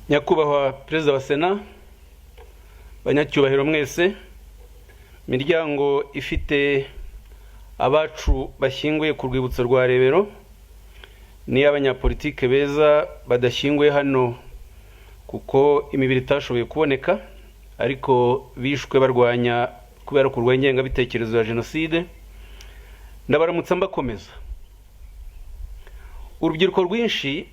Nyakubahwa Perezida wa Sena, banyacyubahiro mwese, miryango ifite abacu bashyinguye ku rwibutso rwa Rebero, ni abanyapolitike beza badashyinguye hano kuko imibiri itashoboye kuboneka, ariko bishwe barwanya kubera kurwanya ingengabitekerezo ya jenoside. Ndabaramutsa mbakomeza. Urubyiruko rwinshi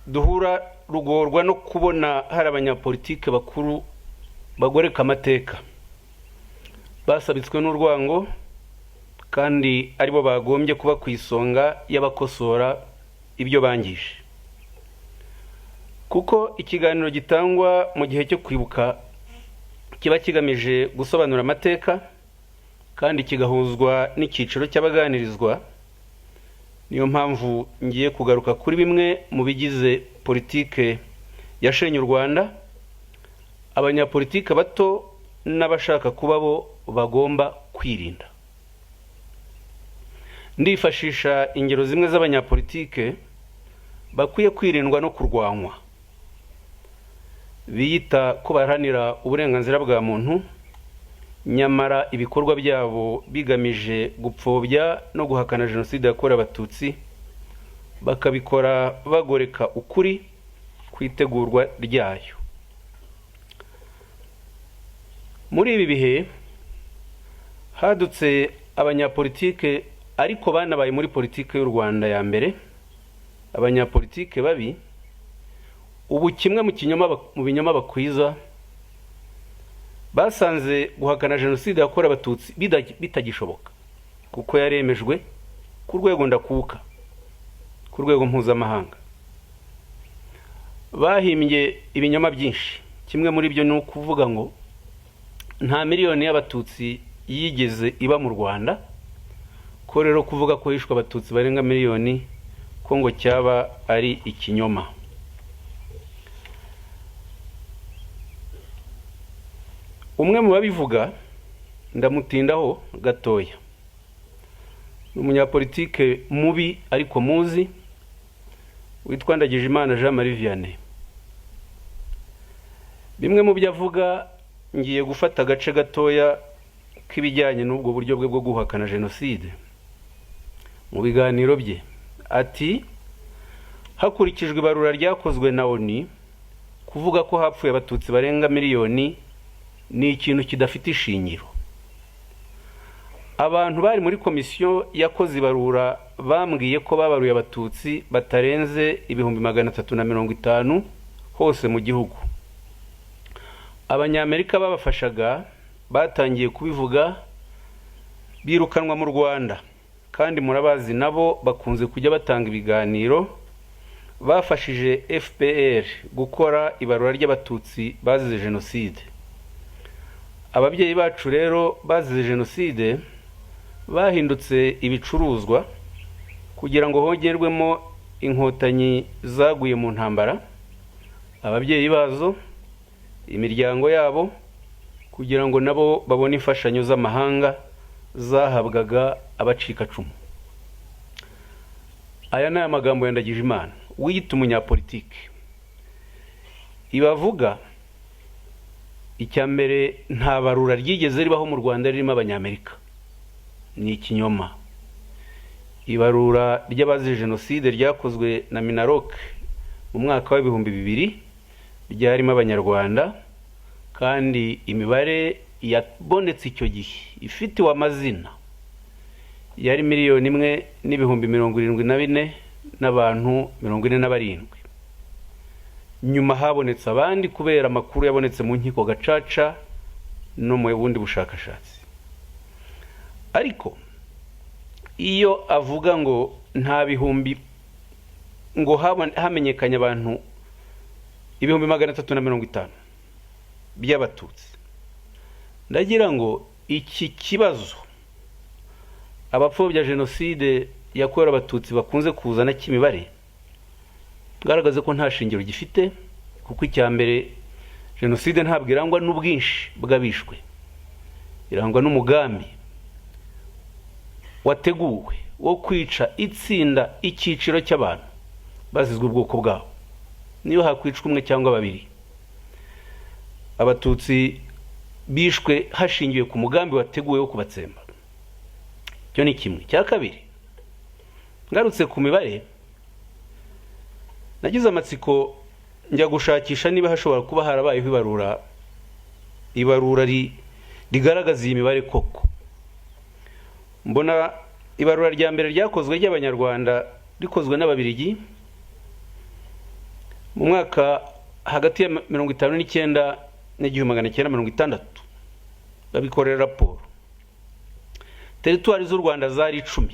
duhura rugorwa no kubona hari abanyapolitike bakuru bagoreka amateka, basabitswe n'urwango kandi aribo bagombye kuba ku isonga y'abakosora ibyo bangije. Kuko ikiganiro gitangwa mu gihe cyo kwibuka kiba kigamije gusobanura amateka kandi kigahuzwa n'icyiciro cy'abaganirizwa, niyo mpamvu ngiye kugaruka kuri bimwe mu bigize politike yashenye u Rwanda, abanyapolitike bato n'abashaka kuba bo bagomba kwirinda. Ndifashisha ingero zimwe z'abanyapolitike bakwiye kwirindwa no kurwanywa, biyita ko baharanira uburenganzira bwa muntu, nyamara ibikorwa byabo bigamije gupfobya no guhakana jenoside yakorewe abatutsi, bakabikora bagoreka ukuri ku itegurwa ryayo. Muri ibi bihe hadutse abanyapolitike ariko banabaye muri politike y'u Rwanda ya mbere, abanyapolitike babi, ubu kimwe mu binyoma bakwiza, basanze guhakana jenoside yakorewe abatutsi bitagishoboka kuko yaremejwe ku rwego ndakuka, ku rwego mpuzamahanga. Bahimbye ibinyoma byinshi, kimwe muri byo ni ukuvuga ngo nta miliyoni y'abatutsi yigeze iba mu Rwanda, ko rero kuvuga ko hishwe abatutsi barenga miliyoni ko ngo cyaba ari ikinyoma. Umwe mu babivuga ndamutindaho gatoya, umunyapolitike mubi ariko muzi witwa Ndagijimana Jean Marie Vianney. Bimwe mu byo avuga ngiye gufata agace gatoya k'ibijyanye n'ubwo buryo bwe bwo guhakana jenoside. Mu biganiro bye ati, hakurikijwe ibarura ryakozwe na ONU, kuvuga ko hapfuye abatutsi barenga miliyoni ni ikintu kidafite ishingiro. Abantu bari muri komisiyo yakoze ibarura bambwiye ko babaruye abatutsi batarenze 350 hose mu gihugu. Abanyamerika babafashaga batangiye kubivuga, birukanwa mu Rwanda, kandi murabazi nabo bakunze kujya batanga ibiganiro. Bafashije FPR gukora ibarura ry'abatutsi bazize jenoside. Ababyeyi bacu rero bazize jenoside bahindutse ibicuruzwa kugira ngo hongerwemo inkotanyi zaguye mu ntambara, ababyeyi bazo, imiryango yabo, kugira ngo nabo babone imfashanyo z'amahanga zahabwaga abacikacumu. Aya ni amagambo ya Ndagijimana wiyita umunyapolitike. Ibavuga icya mbere, nta barura ryigeze ribaho mu Rwanda ririmo abanyamerika, ni ikinyoma. Ibarura ry'abazize jenoside ryakozwe na Minaloc mu mwaka wa 2000 ryarimo abanyarwanda, kandi imibare yabonetse icyo gihe ifitiwe amazina yari 1,074,000 n'abantu 47. Nyuma habonetse abandi kubera amakuru yabonetse mu nkiko gacaca no mu bundi bushakashatsi. Ariko iyo avuga ngo nta bihumbi, ngo hamenyekanye abantu 350 by'abatutsi, ndagira ngo iki kibazo abapfobya jenoside yakorewe abatutsi bakunze kuzana cy'imibare garagaza ko nta shingiro gifite, kuko icya mbere jenoside ntabwo irangwa n'ubwinshi bw'abishwe, irangwa n'umugambi wateguwe wo kwica itsinda icyiciro cy'abantu bazizwe ubwoko bwabo. niyo hakwicwa umwe cyangwa babiri. Abatutsi bishwe hashingiwe ku mugambi wateguwe wo kubatsemba. Cyo ni kimwe. Cya kabiri, ngarutse ku mibare, nagize amatsiko njya gushakisha niba hashobora kuba harabayeho ibarura rigaragaza iyi mibare koko. Mbona ibarura rya mbere ryakozwe ry'Abanyarwanda rikozwe n'Ababiligi mu mwaka hagati ya 59 n'1960, babikorera raporo. Teritwari z'u Rwanda zari 10.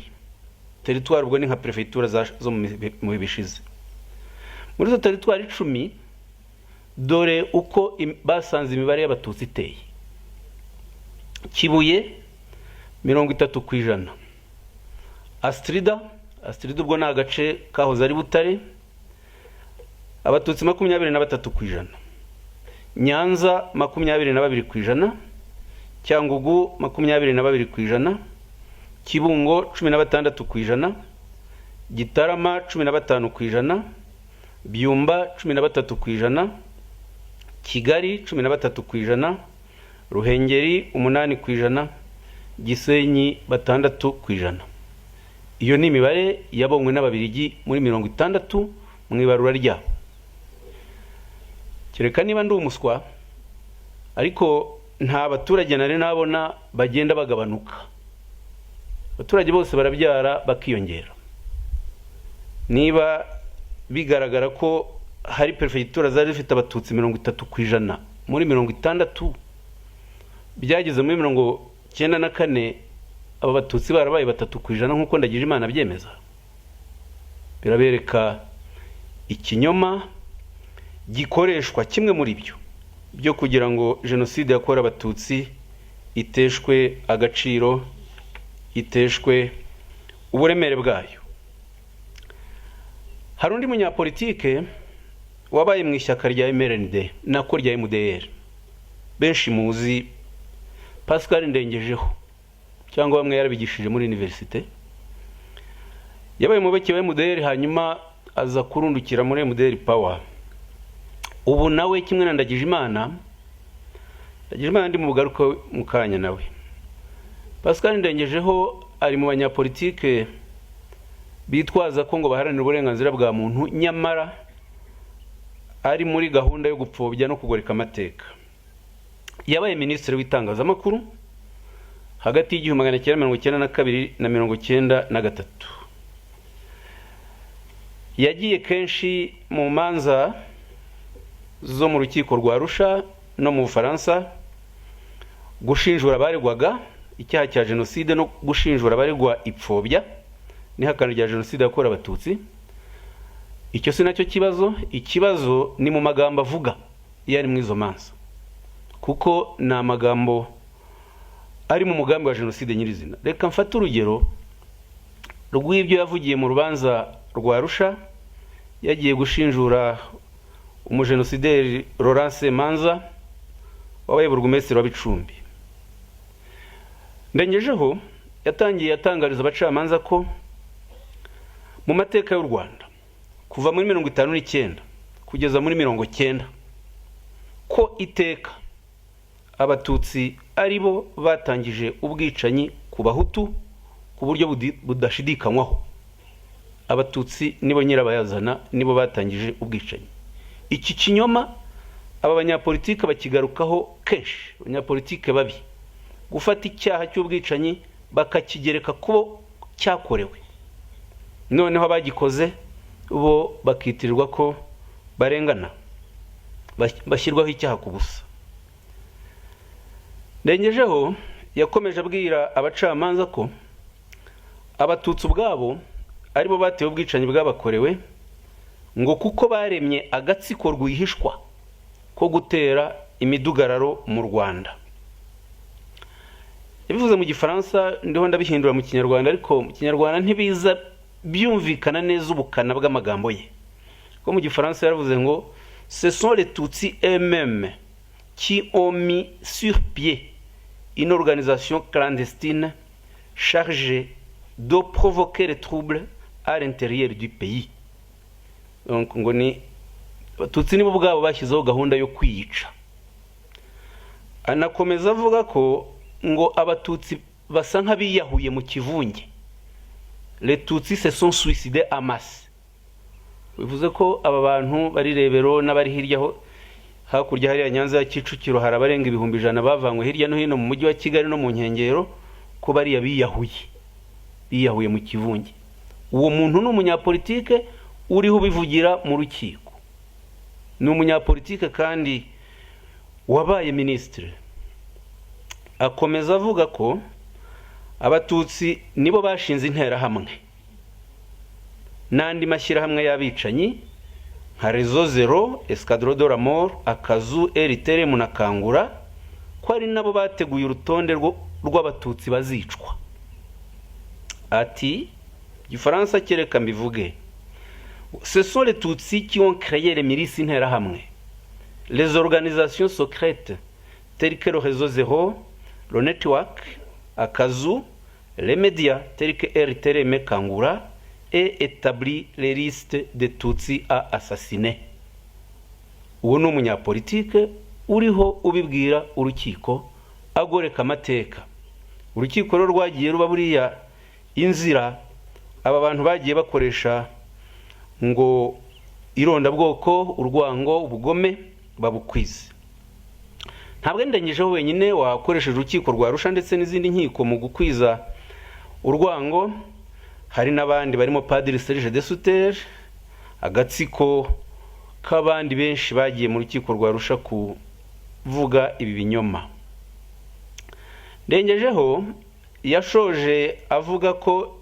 Teritwari ubwo ni nka prefecture zo mu bishize. Muri zo teritwari 10, dore uko basanze imibare y'Abatutsi iteye. Kibuye 30%. Astrida ubwo ni agace kahoze ari Butare, Abatutsi 23%. Nyanza 22%. Cyangugu 22%. Kibungo 16%. Gitarama 15%. Byumba 13%. Kigali 13%. Ruhengeri 8%. Gisenyi 6%. Iyo ni imibare yabonywe n'Ababiligi muri 60 mu ibarura ryabo. Kereka niba ndi umuswa, ariko nta baturage nari nabona bagenda bagabanuka. Abaturage bose barabyara bakiyongera. Niba bigaragara ko hari prefecture zari zifite Abatutsi 30% muri 60, byageze muri 94 aba Batutsi barabaye 3% nkuko Ndagije Imana byemeza. Birabereka ikinyoma gikoreshwa kimwe muri byo kugira ngo jenoside yakora Abatutsi iteshwe agaciro, iteshwe uburemere bwayo. Hari undi munyapolitike wabaye mu ishyaka rya MRND nako rya MDR, benshi muzi, Pascal Ndengejeho, cyangwa bamwe yarabigishije muri universite. Yabaye mubeke wa MDR, hanyuma aza kurundukira muri MDR Power. Ubu nawe kimwe na Ndagije Imana ndi mu bugaruka mu kanya nawe. Pascal Ndengejeho ari mu banyapolitike bitwaza ko ngo baharanira uburenganzira bwa muntu, nyamara ari muri gahunda yo gupfobya no kugoreka amateka. Yabaye ministre w'itangazamakuru hagati y'1992 na 1993. Yagiye kenshi mu manza zo mu rukiko rwa Arusha no mu Bufaransa gushinjura abaregwaga icyaha cya jenoside no gushinjura abaregwa ipfobya n'ihakana rya jenoside yakorewe Abatutsi. Icyo si nacyo kibazo. Ikibazo ni mu magambo avuga yari mu izo manza, kuko na magambo ari mu mugambi wa jenoside nyirizina. Reka mfate urugero rw'ibyo yavugiye mu rubanza rwa Arusha. Yagiye gushinjura umujenosideri Laurence Manza wabaye burugumesitiri wa Bicumbi. Ndengejeho yatangiye yatangariza abacamanza ko mu mateka y'u Rwanda kuva muri 59 kugeza muri 90 ko iteka Abatutsi aribo batangije ubwicanyi ku Bahutu ku buryo budashidikanywaho. Abatutsi nibo nyirabayazana, nibo batangije ubwicanyi. Iki kinyoma aba banyapolitike bakigarukaho kenshi. Abanyapolitike babi gufata icyaha cy'ubwicanyi bakakigereka kubo cyakorewe, noneho abagikoze bo bakitirirwa ko barengana, bashyirwaho icyaha ku busa. Ndengejeho yakomeje abwira abacamanza ko Abatutsi ubwabo aribo batewe ubwicanyi bwabakorewe, ngo kuko baremye agatsiko rwihishwa ko gutera imidugararo mu Rwanda. Yabivuze mu Gifaransa, ndiho ndabihindura mu Kinyarwanda, ariko mu Kinyarwanda ntibiza byumvikana neza ubukana bw'amagambo ye. Ko mu Gifaransa yaravuze ngo ce sont les Tutsis eux-mêmes qui ont mis sur pied une organisation clandestine chargée de provoquer les troubles à l'intérieur du pays. Donc ngo ni abatutsi nibo ubwabo bashyizeho gahunda yo kwiyica. Anakomeza avuga ko ngo abatutsi basa nk'abiyahuye mu kivunge, les tutsis se sont suicidés en masse. Bivuze ko aba bantu bari Rebero n'abari hirya ho hakurya hariya Nyanza ya Kicukiro hari abarenga 100,000 bavanywe hirya no hino mu mujyi wa Kigali no mu nkengero, ko bari biyahuye mu kivunge. Uwo muntu ni umunyapolitike uriho bivugira mu rukiko, ni umunyapolitike kandi wabaye ministre. Akomeza avuga ko abatutsi nibo bashinze interahamwe n'andi mashyirahamwe y'abicanyi nka Réseau Zero, Escadron de la Mort, Akazu, RTRM na Kangura, ko ari nabo bateguye urutonde rw'abatutsi bazicwa. Ati Gifaransa kereka mbivuge, ce sont les Tutsis qui ont créé les milices interahamwe, les organisations secrètes telles que le Réseau Zero, le Network, Akazu, les médias tels que RTRM, Kangura, et établi les listes de Tutsis à assassiner. Uwo ni umunyapolitike uriho ubibwira urukiko agoreka amateka. Urukiko rero rwagiye ruba buriya inzira aba bantu bagiye bakoresha ngo irondabwoko, urwango, ubugome babukwize. Ntabwo ndengejeho wenyine wakoresheje urukiko rwa Arusha ndetse n'izindi nkiko mu gukwiza urwango. Hari n'abandi barimo Padiri Serge de Sutter, agatsiko k'abandi benshi bagiye mu rukiko rwa Arusha kuvuga ibi binyoma. Ndengejeho yashoje avuga ko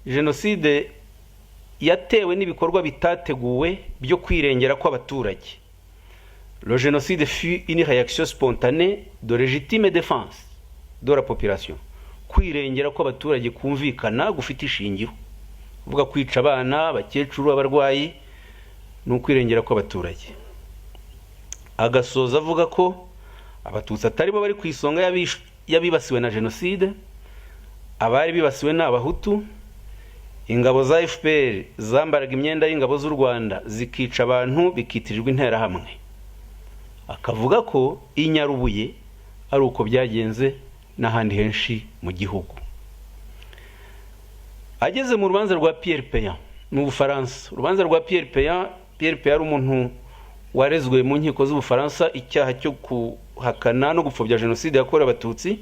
jenoside yatewe n'ibikorwa bitateguwe byo kwirengera kw'abaturage. Le génocide fut une réaction spontanée de légitime défense de la population. Kwirengera kw'abaturage kumvikana gufite ishingiro. Uvuga kwica abana, abakecuru, abarwayi, no kwirengera kw'abaturage. Agasoza avuga ko abatutsi atari bo bari ku isonga y'abibasiwe na jenoside, abari bibasiwe n'abahutu. Ingabo za FPR zambaraga imyenda y'ingabo z'u Rwanda zikica abantu bikitirijwe interahamwe. Akavuga ko Inyarubuye ari uko byagenze n'ahandi henshi mu gihugu. Ageze mu rubanza rwa Pierre Péan mu Bufaransa. Urubanza rwa Pierre Péan ari umuntu warezwe mu nkiko z'Ubufaransa icyaha cyo kuhakana no gupfobya jenoside yakorewe abatutsi.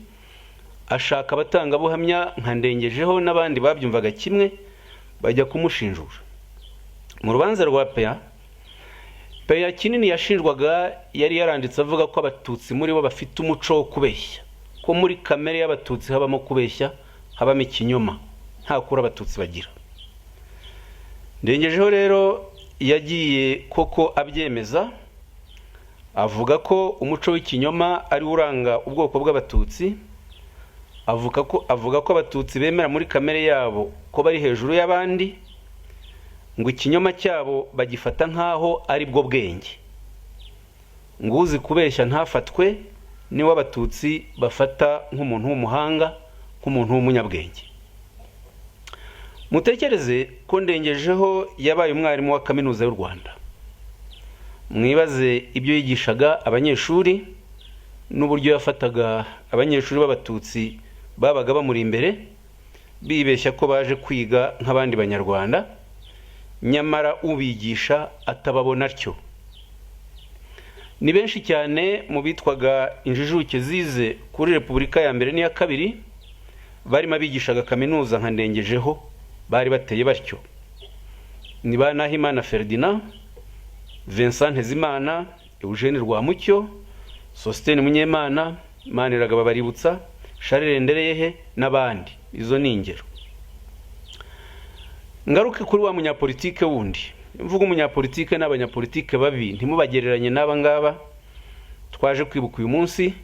Ashaka abatangabuhamya nka Ndengejeho n'abandi babyumvaga kimwe bajya kumushinjura. Mu rubanza rwa Péan kinini yashinjwaga yari yaranditse avuga ko abatutsi muri bo bafite umuco wo kubeshya, ko muri kamere y'abatutsi habamo kubeshya, habamo ikinyoma, nta kuri abatutsi bagira. Ndengejeho rero yagiye koko abyemeza, avuga ko umuco w'ikinyoma ari uranga ubwoko bw'abatutsi. Avuga ko abatutsi bemera muri kamere yabo ko bari hejuru y'abandi, ngo ikinyoma cyabo bagifata nkaho ari bwo bwenge, ngo uzi kubeshya ntafatwe, niwe abatutsi bafata nk'umuntu w'umuhanga, nk'umuntu w'umunyabwenge. Mutekereze ko Ndengejeho yabaye umwarimu wa kaminuza y'u Rwanda. Mwibaze ibyo yigishaga abanyeshuri n'uburyo yafataga abanyeshuri b'abatutsi babaga bamuri imbere bibeshya ko baje kwiga nk'abandi banyarwanda, nyamara ubigisha atababona atyo. Ni benshi cyane mu bitwaga injijuke zize kuri Repubulika ya mbere n'iya kabiri barimo abigishaga kaminuza nka Ndengejeho bari bateye batyo. Ni ba Nahimana Ferdinand, Vincent Ntezimana, Eugene Rwamucyo, Sostene Munyemana, Maniragaba Baributsa, Charles Ndereyehe n'abandi. Izo ni ingero. Ngaruke kuri wa munyapolitike wundi. Mvuga umunyapolitike n'abanyapolitike babi ntimubagereranye n'aba ngaba twaje kwibuka uyu munsi,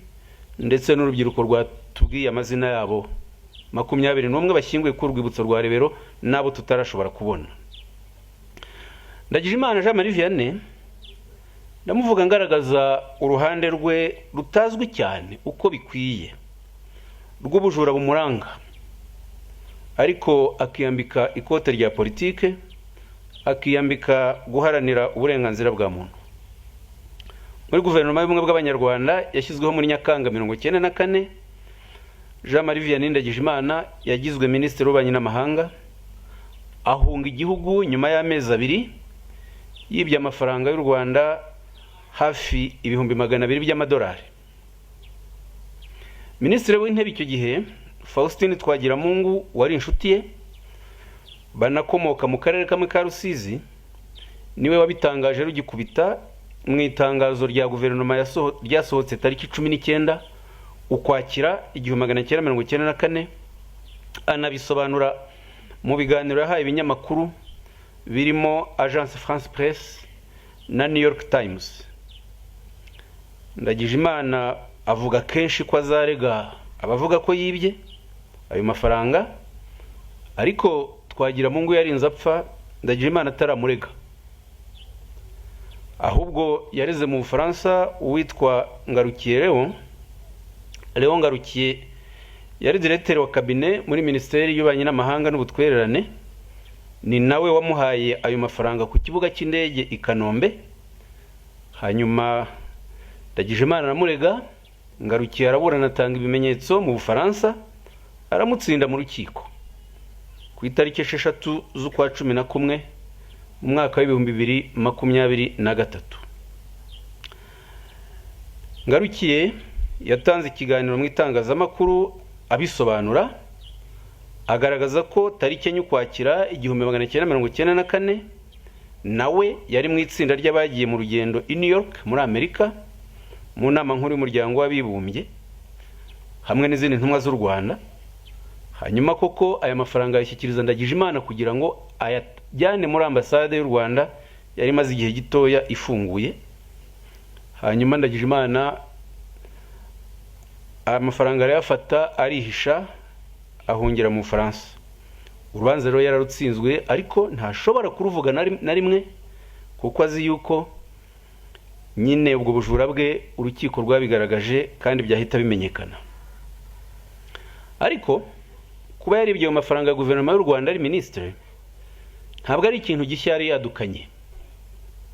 ndetse n'urubyiruko rwatubwiye amazina yabo 21 bashyinguye ku rwibutso rwa Rebero nabo tutarashobora kubona. Ndagijimana Jean Marie Vianney ndamuvuga ngaragaza uruhande rwe rutazwi cyane uko bikwiye rw'ubujura bumuranga, ariko akiyambika ikote rya politike, akiyambika guharanira uburenganzira bwa muntu. muri guverinoma y'ubumwe bw'abanyarwanda yashyizweho muri Nyakanga 1994. Jean Marie Vianney Ndagijimana yagizwe minisitiri w'ububanyi n'amahanga, ahunga igihugu nyuma y'amezi 2 yibye amafaranga y'u Rwanda hafi 200,000 by'amadolari. Minisitiri w'intebe icyo gihe Faustin Twagiramungu wari inshuti ye banakomoka mu karere kamwe ka Rusizi, niwe wabitangaje rugikubita mu itangazo rya guverinoma ryasohotse tariki 19 Ukwakira 1994, anabisobanura mu biganiro yahaye ibinyamakuru birimo Agence France Presse na New York Times. Ndagijimana avuga kenshi ko azarega abavuga ko yibye ayo mafaranga, ariko Twagiramungu yarinze apfa Ndagijimana ataramurega. Ahubwo yareze mu Bufaransa uwitwa Ngarukiye Leon Ngarukiye yari directeur wa cabinet muri Ministeri y'Ububanyi n'Amahanga n'Ubutwererane, ni nawe wamuhaye ayo mafaranga ku kibuga cy'indege i Kanombe. Hanyuma Ndagijimana aramurega, Ngarukiye araburana atanga ibimenyetso mu Bufaransa, aramutsinda mu rukiko ku itariki 6 z'ukwa 11 mu mwaka wa 2023. Ngarukiye yatanze ikiganiro mu itangazamakuru abisobanura, agaragaza ko tariki enye Ukwakira 1994 nawe yari mu itsinda ry'abagiye mu rugendo i New York muri Amerika mu nama nkuru y'umuryango w'abibumbye hamwe n'izindi ntumwa z'u Rwanda. Hanyuma koko aya mafaranga yashyikiriza Ndagijimana kugira ngo ayajyane muri ambasade y'u Rwanda yari maze igihe gitoya ifunguye. Hanyuma Ndagijimana amafaranga arayafata arihisha ahungira mu Bufaransa. Urubanza rero yararutsinzwe, ariko ntashobora kuruvuga na rimwe kuko azi yuko nyine ubwo bujura bwe urukiko rwabigaragaje kandi byahita bimenyekana. Ariko kuba yaribye ayo mafaranga ya guverinoma y'u Rwanda ari ministre ntabwo ari ikintu gishya yari yadukanye,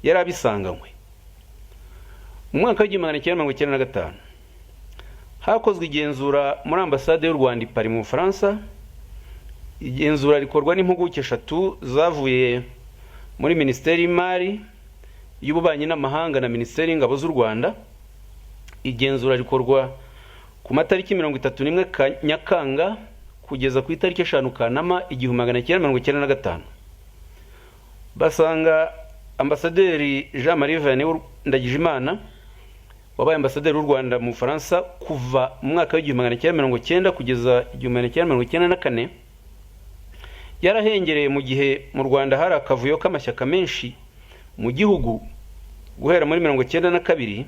yari abisanganywe. Mu mwaka wa 1995 hakozwe igenzura muri ambasade y'u Rwanda i Paris mu Bufaransa. Igenzura rikorwa n'impuguke 3 zavuye muri Ministeri y'Imari y'Ububanyi n'Amahanga na Ministeri y'Ingabo z'u Rwanda. Igenzura rikorwa ku matariki 31 Nyakanga kugeza ku itariki 5 Kanama 1995. Basanga ambasaderi Jean Marie Vianney Ndagijimana wabaye ambasaderi w'u Rwanda mu Bufaransa kuva mu mwaka wa 1990 kugeza 1994, yarahengereye mu gihe mu Rwanda hari akavuyo k'amashyaka menshi mu gihugu guhera muri 1992,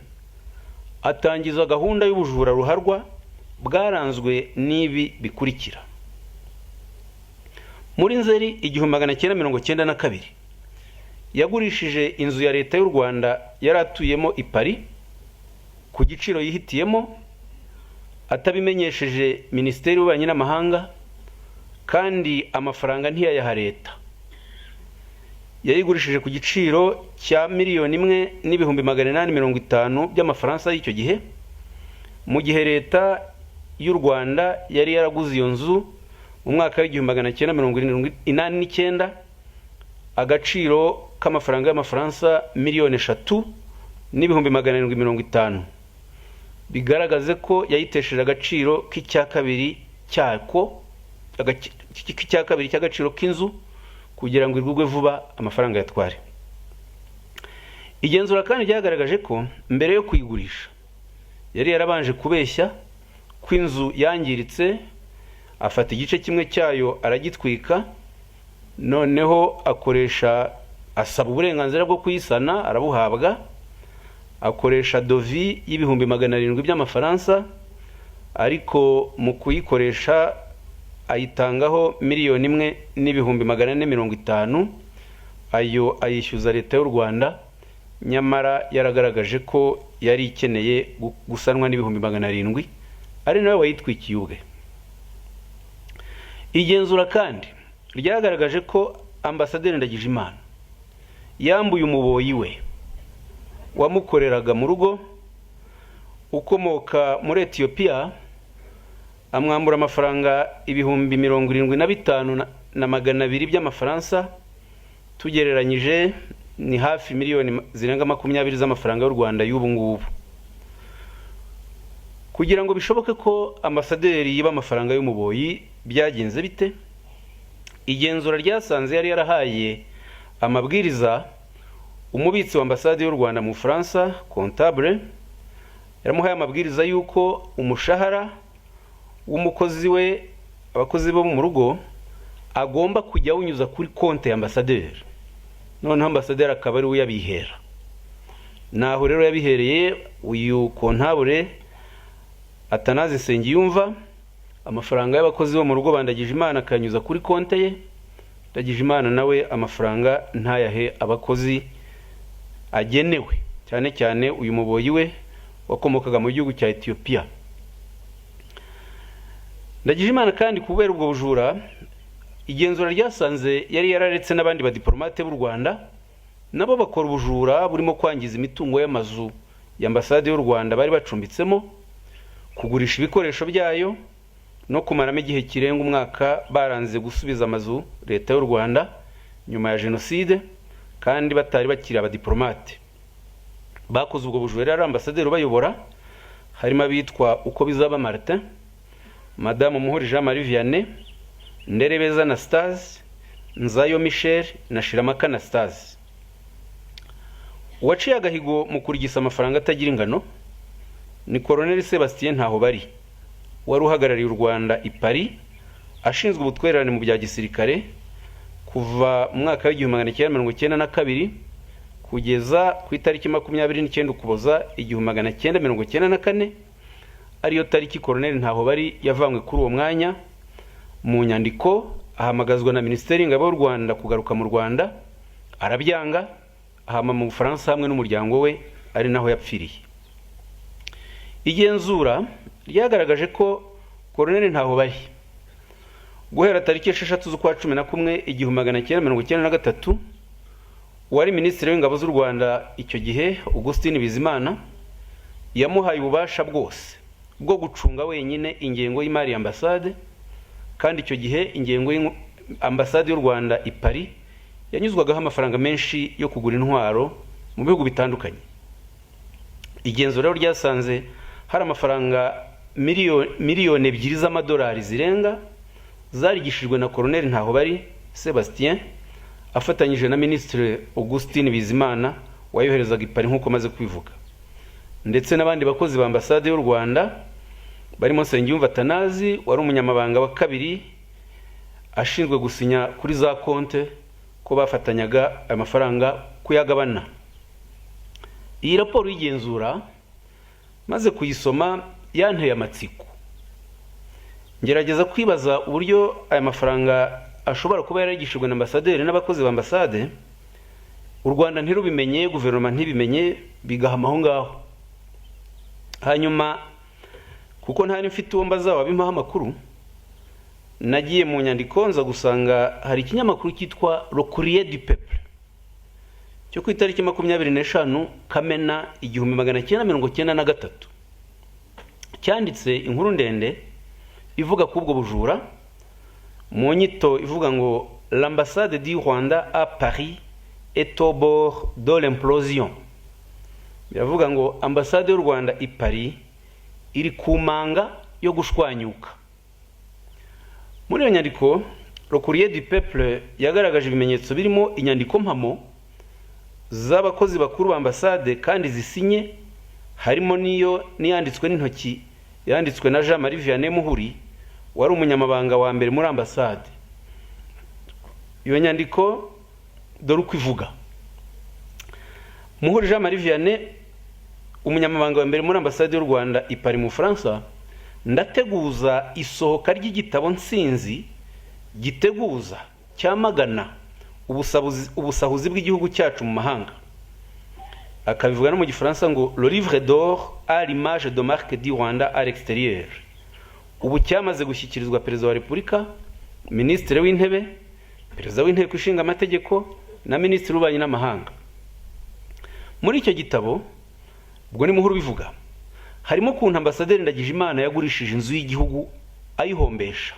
atangiza gahunda y'ubujura ruharwa bwaranzwe n'ibi bikurikira. Muri Nzeri 1992 yagurishije inzu ya leta y'u Rwanda yaratuyemo i Paris ku giciro yihitiyemo atabimenyesheje Ministeri y'Ububanyi n'Amahanga, kandi amafaranga ntiyayaha leta. Yayigurishije ku giciro cya $1,850,000 by'amafaransa y'icyo gihe, mu gihe leta y'u Rwanda yari yaraguze iyo nzu mu mwaka wa 1989 agaciro k'amafaranga y'amafaransa $3,750,000, bigaragaze ko yayitesheje agaciro k'icyakabiri cyako, icyakabiri cy'agaciro k'inzu, kugira ngo irugwe vuba amafaranga yatware. Igenzura kandi ryagaragaje ko mbere yo kuyigurisha yari yarabanje kubeshya ko inzu yangiritse, afata igice kimwe cyayo aragitwika, noneho asaba uburenganzira bwo kuyisana arabuhabwa, akoresha dovi $700,000 by'amafaransa, ariko mu kuyikoresha ayitangaho $1,450,000, ayo ayishyuza leta y'u Rwanda, nyamara yaragaragaje ko yari ikeneye gusanwa $700,000, ari nawe wayitwikiye ubwe. Igenzura kandi ryagaragaje ko ambasaderi Ndagijimana yambuye umuboyi we wamukoreraga mu rugo ukomoka muri Ethiopia amwambura amafaranga ibihumbi 75,200 by'amafaransa, tugereranyije ni hafi miliyoni zirenga 20 z'amafaranga y'u Rwanda y'ubu ngubu. Kugira ngo bishoboke ko ambasaderi yiba amafaranga y'umuboyi byagenze bite? Igenzura ryasanze yari yarahaye amabwiriza umubitsi wa ambasade y'u Rwanda mu Faransa, comptable, yaramuhaye amabwiriza yuko umushahara w'umukozi we, abakozi bo mu rugo, agomba kujya unyuza kuri konte ya ambasaderi. Noneho ambasaderi akaba ari we yabihera. Naho rero yabihereye uyu comptable Atanazi Nsengiyumva, amafaranga y'abakozi bo mu rugo bandagije Imana akanyuza kuri konte ye. Ndagije Imana nawe amafaranga ntayahe abakozi agenewe, cyane cyane uyu muboyi we wakomokaga mu gihugu cya Ethiopia. Ndagije Imana kandi kubera ubwo bujura, igenzura ryasanze yari yararetse n'abandi ba diplomate b'u Rwanda nabo bakora ubujura burimo kwangiza imitungo y'amazu ya ambasade y'u Rwanda bari bacumbitsemo, kugurisha ibikoresho byayo no kumaramo igihe kirenga umwaka baranze gusubiza amazu leta y'u Rwanda nyuma ya jenoside, kandi batari bakiri abadiplomate. Bakoze ubwo bujura rero ambasaderi bayobora harimo abitwa Ukobizaba Martin, Madame Muhuri Jean Marie Vianney, Nderebeza Anastase, Nzayo Michel na Shiramaka Anastase. Uwaciye agahigo mu kurigisa amafaranga atagira ingano ni Colonel Sebastien Ntahobari, wari uhagarariye u Rwanda i Paris ashinzwe ubutwererane mu bya gisirikare kuva mu mwaka w'1992 kugeza ku itariki 29 Ukuboza 1994, ariyo tariki Colonel Ntahobari yavanywe kuri uwo mwanya. Mu nyandiko ahamagazwa na Minisiteri y'Ingabo y'u Rwanda kugaruka mu Rwanda, arabyanga, ahama mu Bufaransa hamwe n'umuryango we, ari naho yapfiriye. Igenzura ryagaragaje ko Colonel Ntahobari guhera tariki 6 z'ukwa 11 1993 wari Minisitiri w'Ingabo z'u Rwanda icyo gihe Augustin Bizimana yamuhaye ububasha bwose bwo gucunga wenyine ingengo y'imari ya ambasade, kandi icyo gihe ingengo y'ambasade y'u Rwanda i Paris yanyuzwagaho amafaranga menshi yo kugura intwaro mu bihugu bitandukanye. Igenzura rero ryasanze hari amafaranga miliyoni 2 z'amadolari zirenga zarigishijwe na Colonel Ntahobari Sebastien afatanyije na Minisitiri Augustin Bizimana wayoherezaga i Paris nk'uko maze kwivuga, ndetse n'abandi bakozi ba ambasade y'u Rwanda barimo Nsengiyumva Atanazi wari umunyamabanga wa kabiri ashinzwe gusinya kuri za konte ko bafatanyaga amafaranga kuyagabana. Iyi raporo y'igenzura maze kuyisoma yanteye amatsiko, ngerageza kwibaza uburyo aya mafaranga ashobora kuba yaragishijwe na ambasaderi n'abakozi ba ambasade, u Rwanda ntirubimenye, guverinoma ntibimenye, bigahama aho ngaho. Hanyuma kuko ntari mfite uwo mbaza wabimpaho amakuru, nagiye mu nyandiko nza gusanga hari ikinyamakuru cyitwa Le Courrier du Peuple cyo ku itariki 25 Kamena 1993 cyanditse inkuru ndende ivuga kubwo bujura mu nyito ivuga ngo l'ambassade du Rwanda à Paris est au bord de l'implosion. Biravuga ngo ambassade y'u Rwanda i Paris iri kumanga yo gushwanyuka. Muri iyo nyandiko Le Courrier du Peuple yagaragaje ibimenyetso birimo inyandiko mpamo z'abakozi bakuru ba ambasade kandi zisinye, harimo niyo niyanditswe n'intoki yanditswe na Jean Marie Vianney Muhuri wari umunyamabanga wa mbere muri ambasade. Iyo nyandiko dore uko ivuga: Muhuri Jean Marie Vianney, umunyamabanga wa mbere muri ambasade y'u Rwanda i Paris mu Faransa, ndateguza isohoka ry'igitabo Nsinzi giteguza cyamagana ubusahuzi bw'igihugu cyacu mu mahanga. Akabivuga no mu Gifaransa ngo le livre d'or à l'image de marque du Rwanda à l'extérieur. Ubu cyamaze gushyikirizwa Perezida wa Repubulika, Minisitiri w'Intebe, Perezida w'Inteko Ishinga Amategeko na Minisitiri w'Ububanyi n'Amahanga. Muri icyo gitabo ubwo ni Muhuru bivuga, harimo kuntu Ambasaderi Ndagijimana yagurishije inzu y'igihugu ayihombesha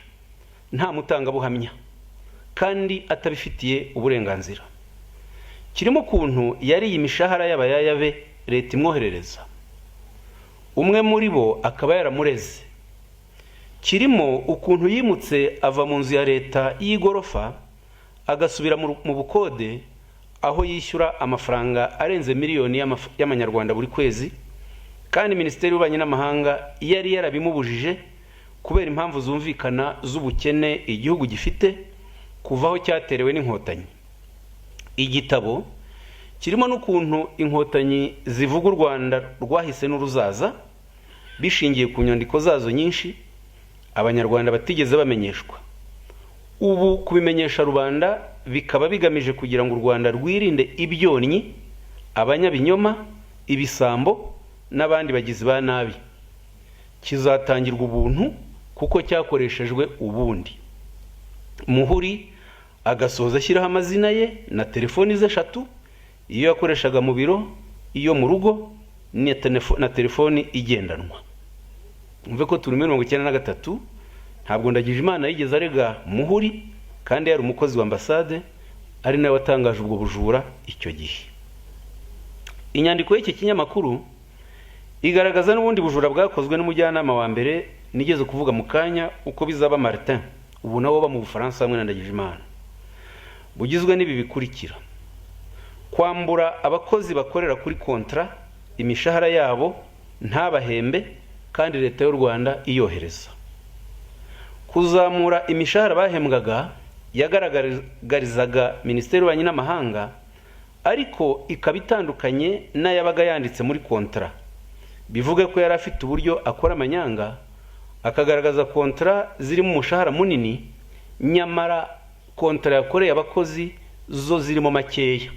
nta mutangabuhamya kandi atabifitiye uburenganzira. Kirimo kuntu yari imishahara y'abayaya be leta imwoherereza, umwe muri bo akaba yaramureze. Kirimo ukuntu yimutse ava mu nzu ya leta y'igorofa agasubira mu bukode aho yishyura amafaranga arenze miliyoni y'amanyarwanda buri kwezi, kandi Minisiteri y'Ububanyi n'Amahanga yari yarabimubujije kubera impamvu zumvikana z'ubukene igihugu gifite kuvaho cyaterewe n'inkotanyi. Igitabo kirimo n'ukuntu inkotanyi zivuga u Rwanda rwahise n'uruzaza bishingiye ku nyandiko zazo nyinshi abanyarwanda batigeze bamenyeshwa. Ubu kubimenyesha rubanda bikaba bigamije kugira ngo u Rwanda rwirinde ibyonnyi, abanyabinyoma, ibisambo n'abandi bagizi ba nabi. Kizatangirwa ubuntu kuko cyakoreshejwe ubundi. Muhuri agasoza ashyiraho amazina ye na telefoni ze 3, iyo yakoreshaga mu biro, iyo mu rugo na telefoni igendanwa. Umve ko turi 1993, ntabwo Ndagijimana yigeze arega Muhuri kandi yari umukozi wa ambasade, ari nawe watangaje ubwo bujura icyo gihe. Inyandiko y'iki kinyamakuru igaragaza n'ubundi bujura bwakozwe n'umujyanama wa mbere nigeze kuvuga mu kanya uko bizaba Martin, ubu nawo ba mu Bufaransa hamwe na Ndagijimana. Bugizwe n'ibi bikurikira: kwambura abakozi bakorera kuri kontra imishahara yabo ntabahembe kandi leta y'u Rwanda iyohereza, kuzamura imishahara bahembwaga yagaragarizaga Minisiteri y'Ububanyi n'Amahanga ariko ikaba itandukanye n'ayabaga yanditse muri kontra, bivuge ko yari afite uburyo akora amanyanga akagaragaza kontra zirimo umushahara munini nyamara kontra yakoreye abakozi zo zirimo makeya,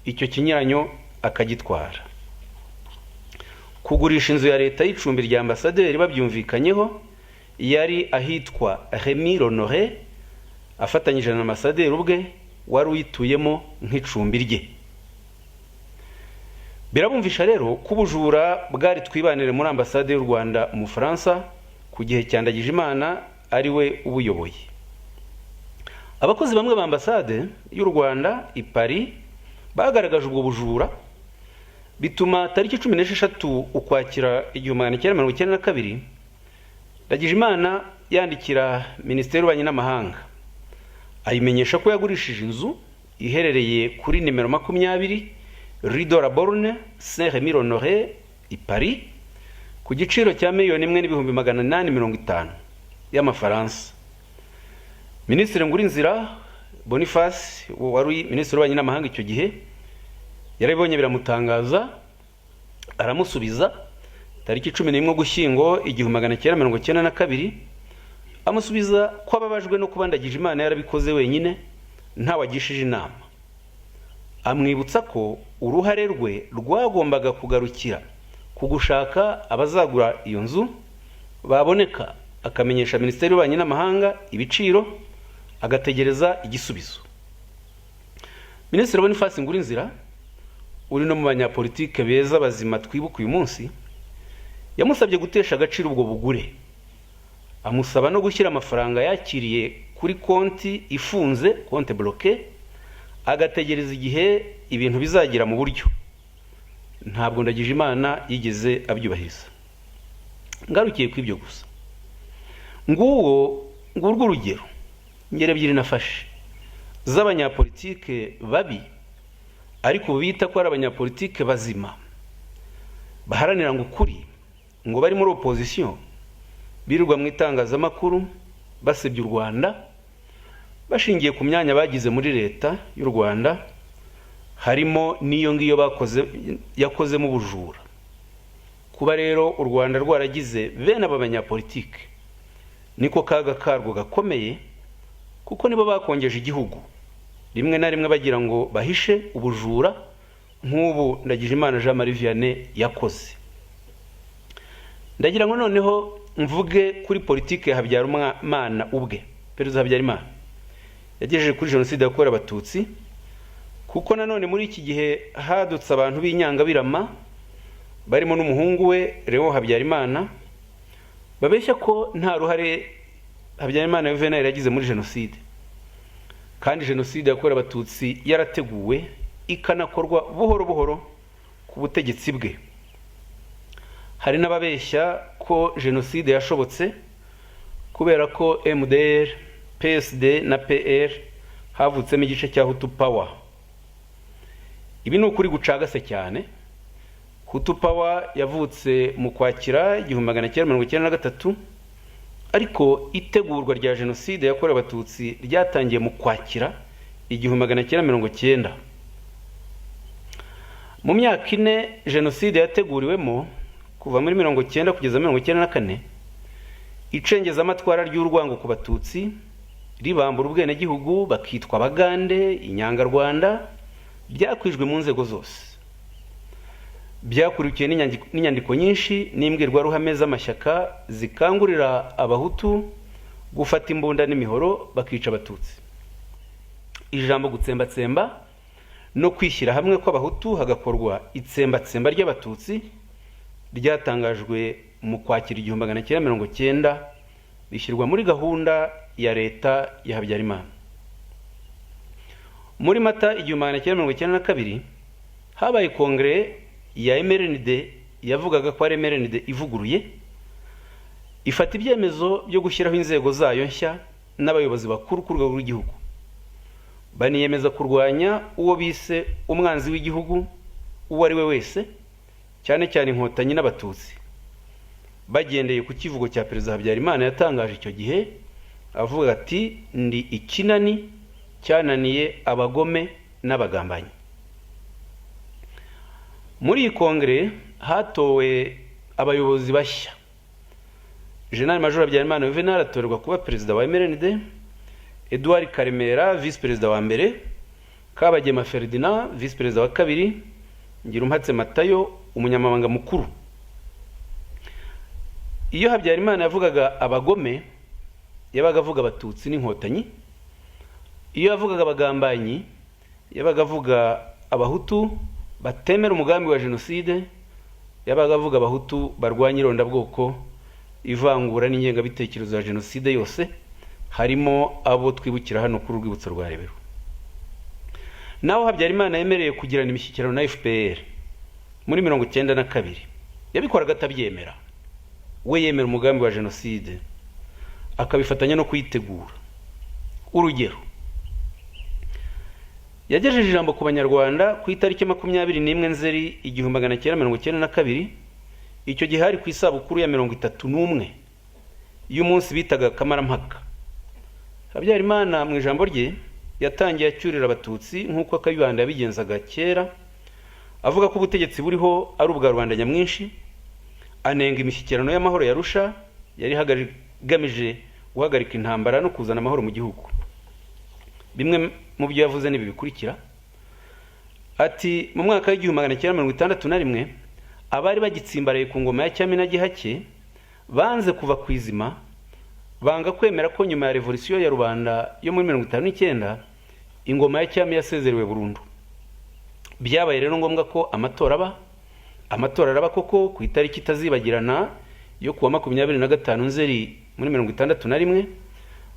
icyo kinyiranyo akagitwara. Kugurisha inzu ya leta y'icumbi rya ambasaderi babyumvikanyeho yari ahitwa Rémy Honoré afatanyije na ambasaderi ubwe wari uyituyemo nk'icumbi rye. Birabumvisha rero ko ubujura bwari twibanire muri ambasade y'u Rwanda mu Faransa ku gihe cya Ndagijimana ari we ubuyoboye. Abakozi bamwe ba ambasade y'u Rwanda i Paris bagaragaje ubwo bujura, bituma tariki 16 Ukwakira 1992 Ndagijimana yandikira Minisiteri y'Ububanyi n'Amahanga ayimenyesha ko yagurishije inzu iherereye kuri nimero 20 Rue de la Borne Saint-Rémy Honoré i Paris ku giciro cya $1,850,000 y'amafaransa. Minisitiri Ngurinzira Boniface wari Minisitiri w'Ububanyi n'Amahanga icyo gihe yarabibonye biramutangaza, aramusubiza tariki 11 Ugushyingo 1992 amusubiza ko ababajwe no kuba Ndagijimana yarabikoze wenyine ntawagishije inama. Amwibutsa ko uruhare rwe rwagombaga kugarukira ku gushaka abazagura iyo nzu, baboneka akamenyesha Minisiteri y'Ububanyi n'Amahanga ibiciro, agategereza igisubizo. Minisitiri Boniface Ngurinzira uri no mu banyapolitike beza bazima twibuka uyu munsi yamusabye gutesha agaciro ubwo bugure, amusaba no gushyira amafaranga yakiriye kuri konti ifunze, konti bloquée, agategereza igihe ibintu bizagira mu buryo. Ntabwo Ndagijimana yigeze abyubahiriza. Ngarukiye kw'ibyo gusa. Ngurwo urugero ngere ebyiri nafashe z'abanyapolitike babi ariko bita ko ari abanyapolitike bazima baharanira ngo ukuri, ngo bari muri opposition birirwa mu itangazamakuru basebya u Rwanda bashingiye ku myanya bagize muri leta y'u Rwanda, harimo niyo ngiyo yakozemo ubujura. Kuba rero u Rwanda rwaragize bene aba banyapolitike niko kaga karwo gakomeye, kuko nibo bakongeje igihugu, rimwe na rimwe bagira ngo bahishe ubujura nk'ubu Ndagijimana Jean Marie Vianney yakoze. Ndagira ngo noneho mvuge kuri politike ya Habyarimana ubwe. Perezida Habyarimana yagejeje kuri jenoside yakorewe Abatutsi kuko nanone muri iki gihe hadutse abantu b'inyangabirama barimo n'umuhungu we Leon Habyarimana babeshya ko nta ruhare Habyarimana Juvenal yagize muri jenoside, kandi jenoside yakorewe abatutsi yarateguwe ikanakorwa buhoro buhoro ku butegetsi bwe. Hari n'ababeshya ko jenoside yashobotse kubera ko MDR, PSD na PR havutsemo igice cya Hutu Power. Ibi ni ukuri gucagase cyane. Hutu Power yavutse mu Kwakira 1993, ariko itegurwa rya jenoside yakorewe abatutsi ryatangiye mu Kwakira 1990. Mu myaka ine jenoside yateguriwemo kuva muri 1990 kugeza 1994, icengeza amatwara ry'urwango ku batutsi ribambura ubwenegihugu bakitwa Abagande, Inyangarwanda, byakwijwe mu nzego zose. Byakurikiye n'inyandiko nyinshi n'imbwirwaruhame z'amashyaka zikangurira abahutu gufata imbunda n'imihoro bakica abatutsi. Ijambo gutsembatsemba no kwishyira hamwe kw'abahutu hagakorwa itsembatsemba ry'abatutsi ryatangajwe mu Kwakira 1990, bishyirwa muri gahunda ya leta ya Habyarimana. Muri Mata 1992 habaye kongere ya MRND yavugaga ko ari MRND ivuguruye, ifata ibyemezo byo gushyiraho inzego zayo nshya n'abayobozi bakuru ku rwego rw'igihugu. Baniyemeza kurwanya uwo bise umwanzi w'igihugu uwo ari we wese, cyane cyane inkotanyi n'abatutsi, bagendeye ku kivugo cya Perezida Habyarimana yatangaje icyo gihe avuga ati ndi ikinani cyananiye abagome n'abagambanyi. Muri iyi kongere hatowe abayobozi bashya. General Major Habyarimana Juvenal atorerwa kuba perezida wa MRND, Edouard Karemera vice perezida wa mbere, Kabagema Ferdinand vice perezida wa kabiri, Ngirumpatse Matayo umunyamabanga mukuru. Iyo Habyarimana yavugaga abagome yabaga avuga abatutsi n'inkotanyi, iyo yavugaga abagambanyi yabaga avuga abahutu batemera umugambi wa jenoside, yabaga avuga abahutu barwanya irondabwoko, ivangura n'ingengabitekerezo ya jenoside yose, harimo abo twibukira hano kuri urwibutso rwa Rebero. Naho Habyarimana yemereye kugirana imishyikirano na FPR muri 1992, yabikoraga atabyemera. We yemera umugambi wa jenoside akabifatanya no kuyitegura. Urugero, yagejeje ijambo ku Banyarwanda ku itariki 21 Nzeri 1992, icyo gihe hari ku isabukuru ya 31 y'umunsi bitaga Kamarampaka. Habyarimana mu ijambo rye yatangiye acyurira abatutsi nk'uko Kayibanda yabigenzaga kera, avuga ko ubutegetsi buriho ari ubwa rubanda nyamwinshi, anenga imishyikirano y'amahoro ya Arusha yari hagamije guhagarika intambara no kuzana amahoro mu gihugu. Bimwe mu byo yavuze nibi bikurikira. Ati mu mwaka w'1961 abari bagitsimbaraye ku ngoma ya Cyami na Gihake banze kuva ku izima, banga kwemera ko nyuma ya revolution ya rubanda yo muri 1959 ingoma ya Cyami yasezerewe burundu. Byabaye rero ngombwa ko amatora araba koko ku itariki itazibagirana yo kuwa 25 Nzeri muri 1961,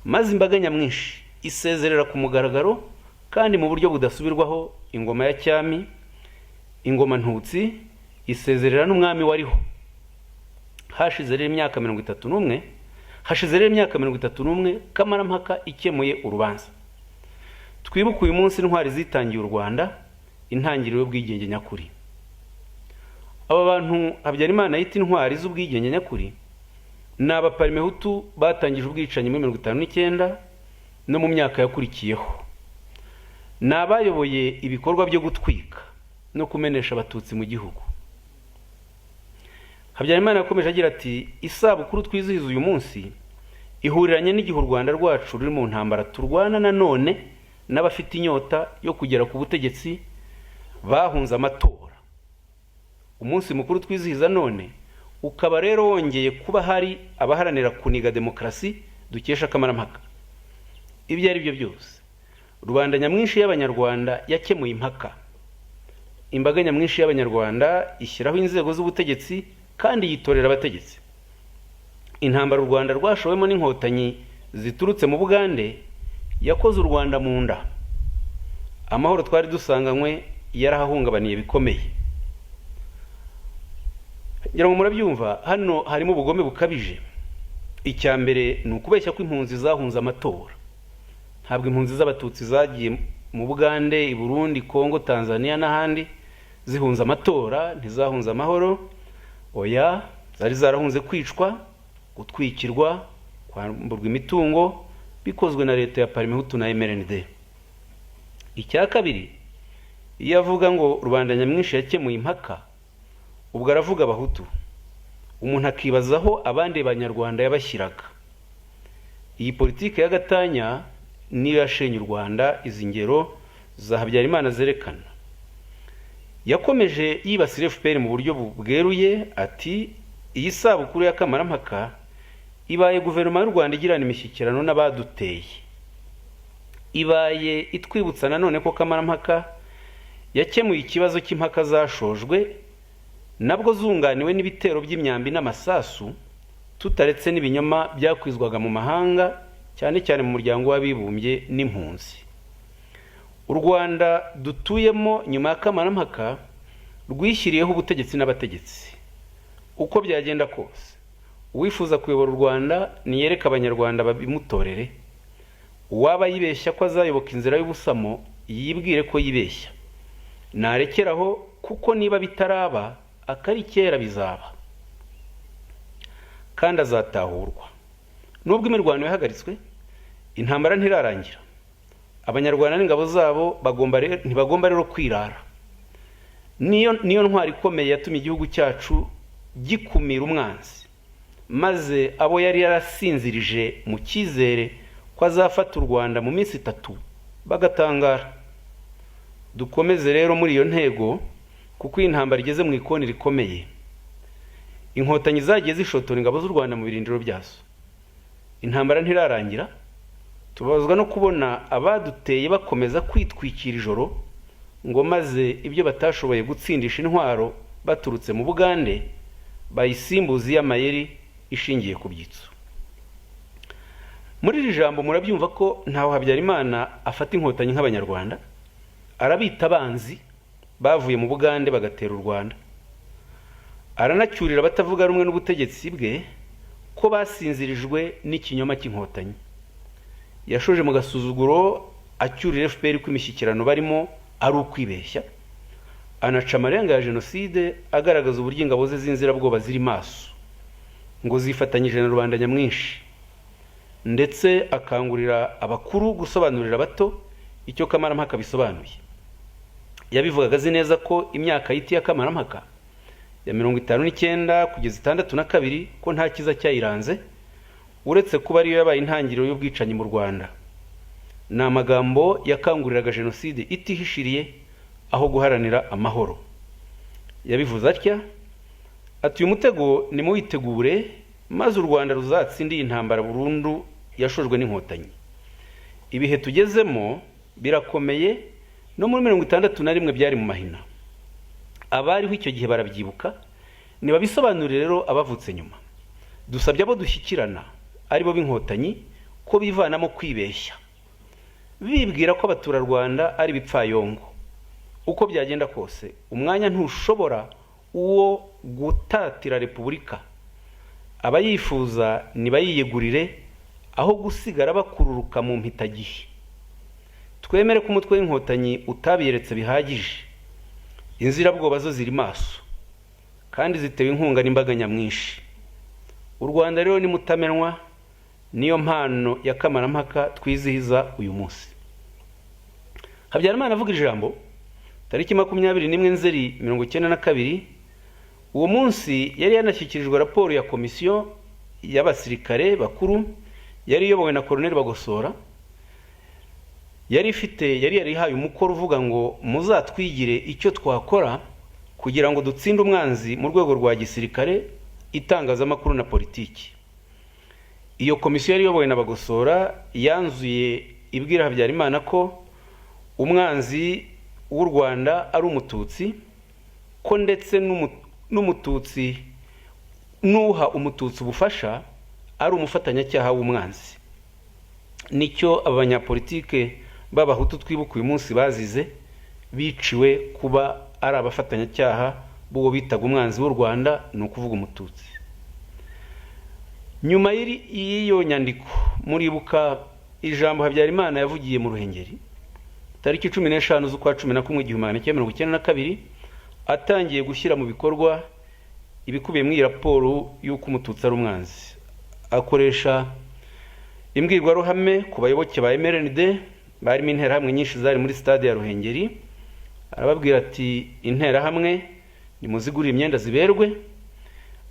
maze imbaga nyamwinshi isezerera ku mugaragaro kandi mu buryo budasubirwaho ingoma ya Cyami, ingoma ntutsi isezerera n'umwami wariho. Hashize rero imyaka 31 Kamarampaka ikemuye urubanza. Twibuka uyu munsi intwari zitangiye u Rwanda, intangiriro y'ubwigenge nyakuri. Aba bantu Habyarimana yita intwari z'ubwigenge nyakuri ni abaparimehutu batangije ubwicanyi muri 1959 no mu myaka yakurikiyeho. Ni abayoboye ibikorwa byo gutwika no kumenesha abatutsi mu gihugu. Habyarimana yakomeje agira ati isabukuru twizihiza uyu munsi ihuriranye n'igihe u Rwanda rwacu ruri mu ntambara turwana nanone n'abafite inyota yo kugera ku butegetsi bahunze amatora. Umunsi mukuru twizihiza none ukaba rero wongeye kuba hari abaharanira kuniga demokrasi dukesha Kamarampaka. Ibyo ari byo byose rubanda nyamwinshi y'abanyarwanda yakemuye impaka. Imbaga nyamwinshi y'abanyarwanda ishyiraho inzego z'ubutegetsi kandi yitorera abategetsi. Intambara u Rwanda rwashowemo n'inkotanyi ziturutse mu Bugande yakoze u Rwanda mu nda. Amahoro twari dusanganywe yarahahungabaniye bikomeye. Ngira ngo murabyumva, hano harimo ubugome bukabije. Icya mbere ni ukubeshya ko impunzi zahunze amatora. Ntabwo impunzi z'abatutsi zagiye mu Bugande, i Burundi, Kongo, Tanzania n'ahandi zihunze amatora, ntizahunze amahoro. Oya, zari zarahunze kwicwa, gutwikirwa, kwamburwa imitungo, bikozwe na leta ya Parmehutu na MRND. Icya kabiri, iyo avuga ngo rubanda nyamwinshi yakemuye impaka, ubwo aravuga abahutu. Umuntu akibazaho abandi banyarwanda yabashyiraga. Iyi politike y'agatanya niyo yashenye u Rwanda. Izi ngero za Habyarimana zerekana. Yakomeje yibasira FPR mu buryo bweruye ati iyi sabukuru y'akamarampaka ibaye guverinoma y'u Rwanda igirana imishyikirano n'abaduteye. Ibaye itwibutsa nanone ko kamarampaka yakemuye ikibazo cy'impaka zashojwe, nabwo zunganiwe n'ibitero by'imyambi n'amasasu, tutaretse n'ibinyoma byakwizwaga mu mahanga, cyane cyane mu muryango w'abibumbye n'impunzi. U Rwanda dutuyemo nyuma ya kamarampaka rwishyiriyeho ubutegetsi n'abategetsi. Uko byagenda kose, uwifuza kuyobora u Rwanda niyereka abanyarwanda babimutorere. Uwaba yibeshya ko azayoboka inzira y'ubusamo yibwire ko yibeshya. Narekeraho, kuko niba bitaraba akari kera bizaba, kandi azatahurwa. Nubwo imirwano yahagaritswe, intambara ntirarangira. Abanyarwanda n'ingabo zabo ntibagomba rero kwirara. Niyo ntwari ikomeye yatumye igihugu cyacu gikumira umwanzi, maze abo yari yarasinzirije mu cyizere ko azafata u Rwanda mu minsi 3 bagatangara. Dukomeze rero muri iyo ntego, kuko intambara igeze mu ikoni rikomeye. Inkotanyi zagiye zishotora ingabo z'u Rwanda mu birindiro byazo. Intambara ntirarangira. Tubazwa no kubona abaduteye bakomeza kwitwikira ijoro ngo maze ibyo batashoboye gutsindisha intwaro baturutse mu Bugande bayisimbuza y'amayeri ishingiye ku byitso. Muri iri jambo murabyumva ko ntaho Habyarimana afata inkotanyi nk'abanyarwanda, arabita abanzi bavuye mu Bugande bagatera u Rwanda. Aranacyurira abatavuga rumwe n'ubutegetsi bwe ko basinzirijwe n'ikinyoma cy'inkotanyi. Yashoje mu gasuzuguro acyurira FPR ko imishyikirano barimo ari ukwibeshya. Anaca amarenga ya jenoside agaragaza uburyo ingabo ze z'inzirabwoba ziri maso ngo zifatanyije na rubanda nyamwinshi, ndetse akangurira abakuru gusobanurira abato icyo kamarampaka bisobanuye. Yabivugaga azi neza ko imyaka y'iti ya kamarampaka ya 59 kugeza 62 ko nta kiza cyayiranze uretse kuba ariyo yabaye intangiriro y'ubwicanyi mu Rwanda. Ni amagambo yakanguriraga jenoside itihishiriye aho guharanira amahoro. Yabivuze atya ati uyu mutego nimuwitegure, maze u Rwanda ruzatsinda iyi ntambara burundu yashojwe n'inkotanyi. Ibihe tugezemo birakomeye, no muri 61 byari mu mahina. Abariho icyo gihe barabyibuka, nibabisobanurire rero abavutse nyuma. Dusabye abo dushyikirana aribo b'inkotanyi ko bivanamo kwibeshya, bibwira ko abaturarwanda ari bipfayongo. Uko byagenda kose, umwanya ntushobora uwo gutatira repubulika. Abayifuza nibayiyegurire aho gusigara bakururuka mu mpitagihe. Twemere ko umutwe w'inkotanyi utabiyeretse bihagije. Inzirabwoba zo ziri maso kandi zitewe inkunga n'imbaga nyamwinshi. U Rwanda rero ni mutamenwa, niyo mpano ya kamarampaka twizihiza uyu munsi. Habyarimana avuga ijambo tariki 21 Nzeri 1992. Uwo munsi yari yanashyikirijwe raporo ya komisiyo y'abasirikare bakuru yari iyobowe na Colonel Bagosora. Yari yarihaye umukoro uvuga ngo muzatwigire icyo twakora kugira ngo dutsinde umwanzi mu rwego rwa gisirikare, itangazamakuru na politiki. Iyo komisiyo yari iyobowe na Bagosora yanzuye ibwira Habyarimana ko umwanzi w'u Rwanda ari umututsi, ko ndetse n'umututsi nuha umututsi ubufasha ari umufatanyacyaha w'umwanzi. Nicyo abanyapolitike b'abahutu twibuka uyu munsi bazize, biciwe kuba ari abafatanyacyaha b'uwo bitaga umwanzi w'u Rwanda, ni ukuvuga umututsi. Nyuma y'iyo nyandiko muribuka ijambo Habyarimana yavugiye mu Ruhengeri tariki 15 z'ukwa 11/1992, atangiye gushyira mu bikorwa ibikubiye mu raporo y'uko umututsi ari umwanzi. Akoresha imbwirwaruhame ku bayoboke ba MRND barimo interahamwe nyinshi zari muri stade ya Ruhengeri. Arababwira ati, interahamwe nimuzigurira imyenda ziberwe,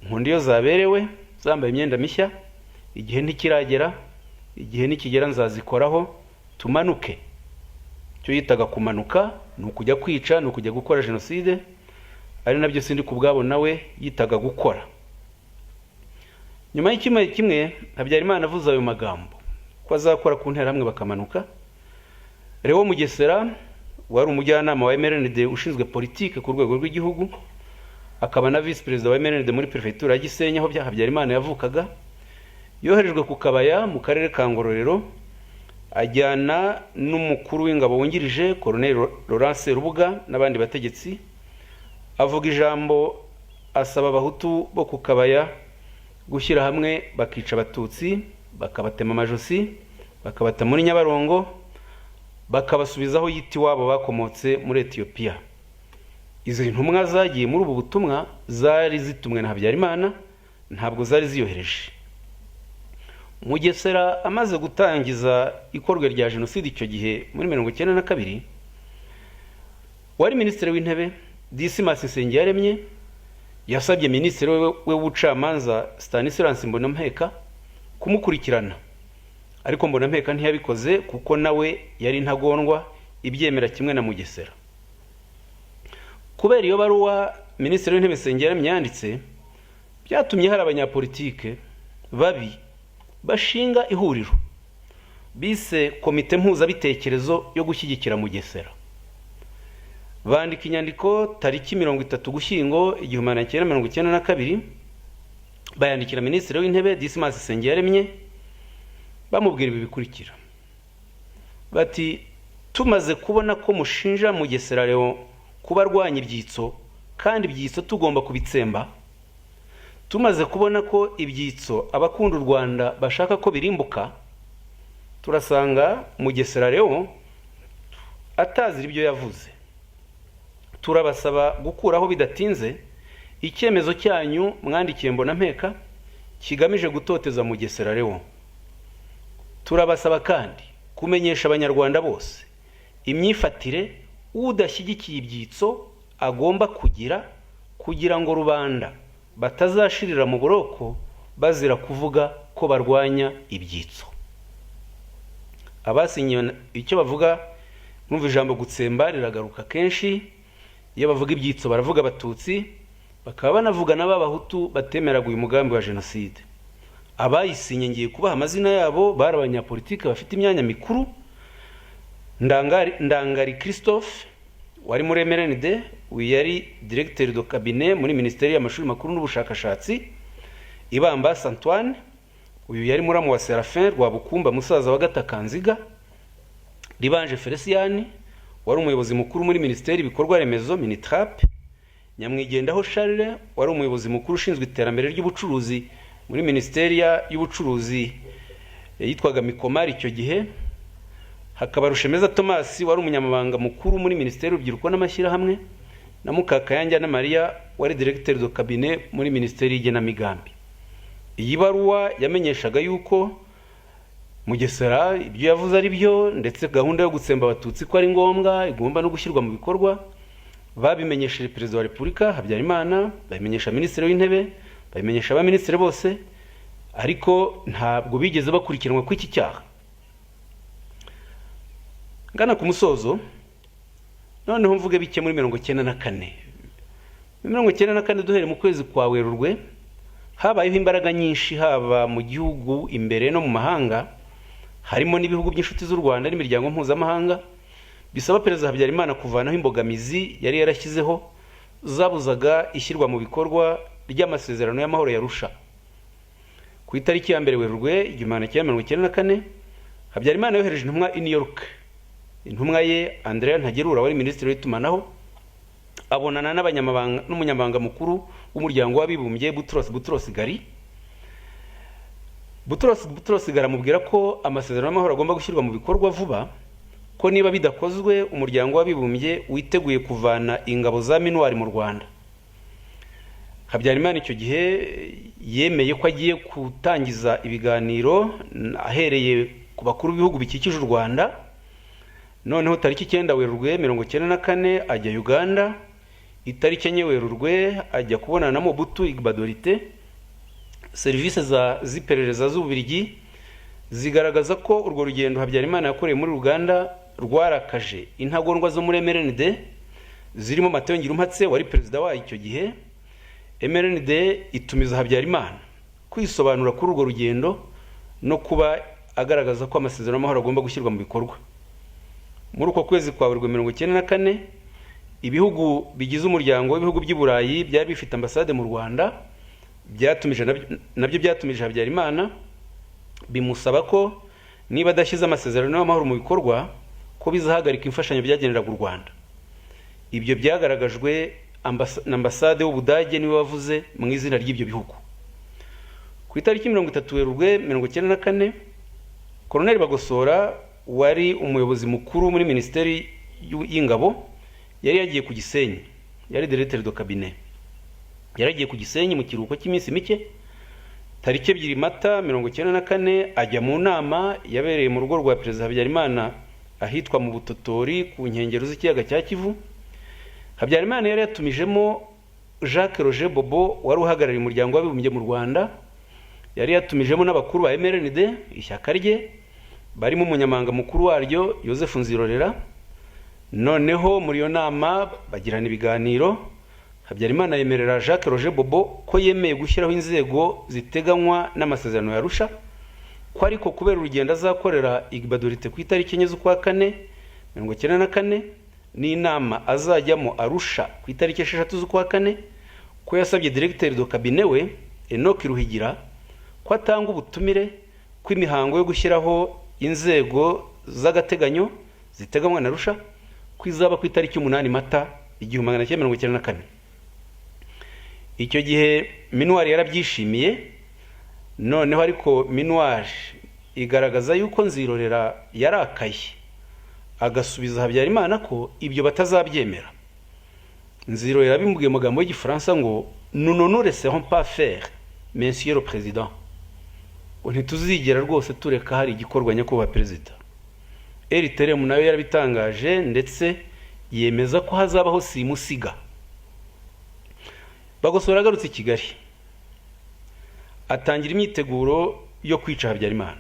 nkundi yo zaberewe zambaye imyenda mishya, igihe ntikiragera, igihe nikigera nzazikoraho tumanuke. Cyo yitaga kumanuka ni ukujya kwica, ni ukujya gukora jenoside, ari nabyo sindi kubwabo nawe yitaga gukora. Nyuma y'ikimwe kimwe Habyarimana avuze ayo magambo ko azakora ku nterahamwe bakamanuka. Leo Mugesera wari umujyanama wa MRND ushinzwe politike ku rwego rw'igihugu, akaba na vice president wa MRND muri prefecture ya Gisenyi aho Habyarimana yavukaga, yoherejwe ku Kabaya mu karere ka Ngororero, ajyana n'umukuru w'ingabo wungirije Colonel Laurence Rubuga n'abandi bategetsi. Avuga ijambo asaba abahutu bo ku Kabaya gushyira hamwe bakica abatutsi, bakabatema amajosi, bakabata muri Nyabarongo, bakabasubizaho yiti wabo bakomotse muri Ethiopia. Izo ntumwa zagiye muri ubu butumwa zari zitumwe na Habyarimana, ntabwo zari ziyohereje. Mugesera amaze gutangiza ikorwa rya jenoside icyo gihe muri 1992, wari minisitiri w'intebe Dismas Nsengiyaremye yasabye minisitiri we w'ubucamanza Stanislas Mbonampeka kumukurikirana, ariko Mbonampeka ntiyabikoze kuko nawe yari intagondwa ibyemera kimwe na Mugesera. Kubera iyo baruwa minisitiri w'intebe Nsengiyaremye yanditse, byatumye hari abanyapolitike babi bashinga ihuriro bise komite mpuzabitekerezo yo gushyigikira Mugesera. Bandika inyandiko tariki 30 Gushyingo 1992, bayandikira minisitiri w'intebe Dismas Nsengiyaremye bamubwira ibi bikurikira. Bati, tumaze kubona ko mushinja Mugesera Leo kuba arwanya ibyitso, kandi ibyitso tugomba kubitsemba, tumaze kubona ko ibyitso abakunda u Rwanda bashaka ko birimbuka, turasanga Mugesera Leo atazira ibyo yavuze. Turabasaba gukuraho bidatinze icyemezo cyanyu mwandikiye Mbonampeka kigamije gutoteza Mugesera Leo. Turabasaba kandi kumenyesha abanyarwanda bose imyifatire udashyigikiye ibyitso agomba kugira ngo rubanda batazashirira mu buroko bazira kuvuga ko barwanya ibyitso. Abasinye icyo bavuga, numva ijambo gutsemba riragaruka kenshi. Iyo bavuga ibyitso baravuga abatutsi, bakaba banavuga n'abahutu batemeraga uyu mugambi wa jenoside. Abayisinye ngiye kubaha amazina yabo, bari abanyapolitike bafite imyanya mikuru. Ndangari Christophe wari muri MRND, uyu yari directeur de cabinet muri ministeri y'amashuri makuru n'ubushakashatsi. Ibamba Antoine, uyu yari muramu wa Serafin Rwabukumba musaza wa Gatakanziga. Libanje Feliciani wari umuyobozi mukuru muri ministeri ibikorwa remezo Minitrap. Nyamwigendaho Charles wari umuyobozi mukuru ushinzwe iterambere ry'ubucuruzi muri ministeri y'ubucuruzi yitwaga Mikomari icyo gihe. Hakaba Rushemeza Thomas wari umunyamabanga mukuru muri ministeri y'urubyiruko n'amashyirahamwe, na Mukakayange na Maria wari directeur de cabinet muri ministeri y'igenamigambi. Iyi baruwa yamenyeshaga yuko Mugesera ibyo yavuze ari byo, ndetse gahunda yo gutsemba abatutsi ko ari ngombwa igomba no gushyirwa mu bikorwa. Babimenyesheje Perezida wa Repubulika Habyarimana, babimenyesha minisitiri w'intebe, babimenyesha abaminisitiri bose, ariko ntabwo bigeze bakurikiranwa ku iki cyaha. Ngana ku musozo, noneho mvuge bike muri 1994. 1994 duhere mu kwezi kwa Werurwe, habayeho imbaraga nyinshi haba mu gihugu imbere no mu mahanga, harimo n'ibihugu by'inshuti z'u Rwanda n'imiryango mpuzamahanga, bisaba perezida Habyarimana kuvanaho imbogamizi yari yarashyizeho zabuzaga ishyirwa mu bikorwa ry'amasezerano y'amahoro yarusha. Ku itariki ya mbere Werurwe 1994 Habyarimana yohereje intumwa i New York. Intumwa ye Andrea Ntagerura wari minisitiri w'itumanaho abonana n'umunyamabanga mukuru w'umuryango w'abibumbye Boutros Ghali. Boutros Ghali amubwira ko amasezerano y'amahoro agomba gushyirwa mu bikorwa vuba, ko niba bidakozwe umuryango w'abibumbye witeguye kuvana ingabo za MINUAR mu Rwanda. Habyarimana icyo gihe yemeye ko agiye gutangiza ibiganiro ahereye ku bakuru b'ibihugu bikikije u Rwanda. Noneho tariki 9 Werurwe 1994 ajya Uganda, itariki 9 Werurwe ajya kubonana na Mobutu Igbadorite. Serivisi z'iperereza z'Ububiligi zigaragaza ko urwo rugendo Habyarimana yakoreye muri Uganda rwarakaje intagondwa zo muri MRND zirimo Mateo Ngirumpatse wari perezida wayo icyo gihe. MRND itumiza Habyarimana kwisobanura kuri urwo rugendo no kuba agaragaza ko amasezerano y'amahoro agomba gushyirwa mu bikorwa. Muri uko kwezi kwa Werurwe 1994 ibihugu bigize umuryango w'ibihugu by'i Burayi byari bifite ambasade mu Rwanda byatumije Habyarimana bimusaba ko niba adashyize amasezerano y'amahoro mu bikorwa ko bizahagarika imfashanyo byageneraga u Rwanda. Ibyo byagaragajwe na ambasade y'Ubudage niwe wavuze mu izina ry'ibyo bihugu. Ku itariki 30 Werurwe 1994 Colonel Bagosora wari umuyobozi mukuru muri Minisiteri y'Ingabo yari yagiye ku Gisenyi, yari directeur de cabinet. Yari yagiye ku Gisenyi mu kiruhuko cy'iminsi mike. Tariki 2 Mata 1994 ajya mu nama yabereye mu rugo rwa perezida Habyarimana ahitwa mu Butotori ku nkengero z'ikiyaga cya Kivu. Habyarimana yari yatumijemo Jacques Roger Bobo wari uhagarariye umuryango w'abibumbye mu Rwanda. Yari yatumijemo n'abakuru ba MRND ishyaka rye barimo umunyamanga mukuru waryo Joseph Nzirorera. Noneho muri iyo nama bagirana ibiganiro. Habyarimana yemerera Jacques Roger Bobo ko yemeye gushyiraho inzego ziteganywa n'amasezerano yarusha, ko ariko kubera urugendo azakorera Igbadorite ku itariki 4 z'ukwa 4 1994 n'inama azajyamo Arusha ku itariki 6 z'ukwa 4, ko yasabye directeur de cabinet we Enoch Ruhigira ko atanga ubutumire ko imihango yo gushyiraho inzego z'agateganyo ziteganywa na Arusha kwizaba ku itariki 8 Mata 1994. Icyo gihe MINUAR yarabyishimiye. Noneho ariko MINUAR igaragaza yuko Nzirorera yarakaye agasubiza Habyarimana ko ibyo batazabyemera. Nzirorera bimbwiye mu magambo y'Igifaransa ngo nous ne laisserons pas faire monsieur le président, ntituzigera rwose tureka hari igikorwa nyakubahwa perezida. Eriteremu nayo yarabitangaje ndetse yemeza ko hazabaho simusiga. Bagosora agarutse i Kigali atangira imyiteguro yo kwica Habyarimana.